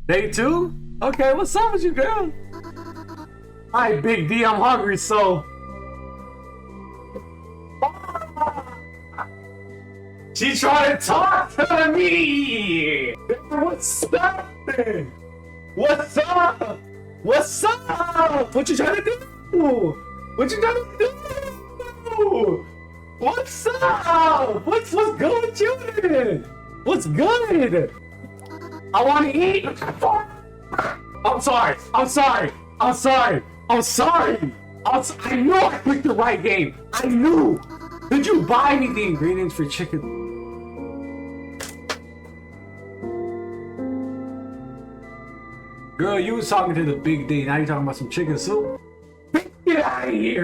Day two? Okay, what's up with you, girl? Hi, Big D, I'm hungry, so. She trying to talk to me! What's up? What's up? What's up? What you trying to do? What you trying to do? What's up? What's good with you then? What's good? I want to eat. I'm sorry. I'm sorry. I'm sorry. I'm sorry. I knew I picked the right game. I knew. Did you buy me the ingredients for chicken? Girl, you was talking to the big D. Now you're talking about some chicken soup? Get out of here.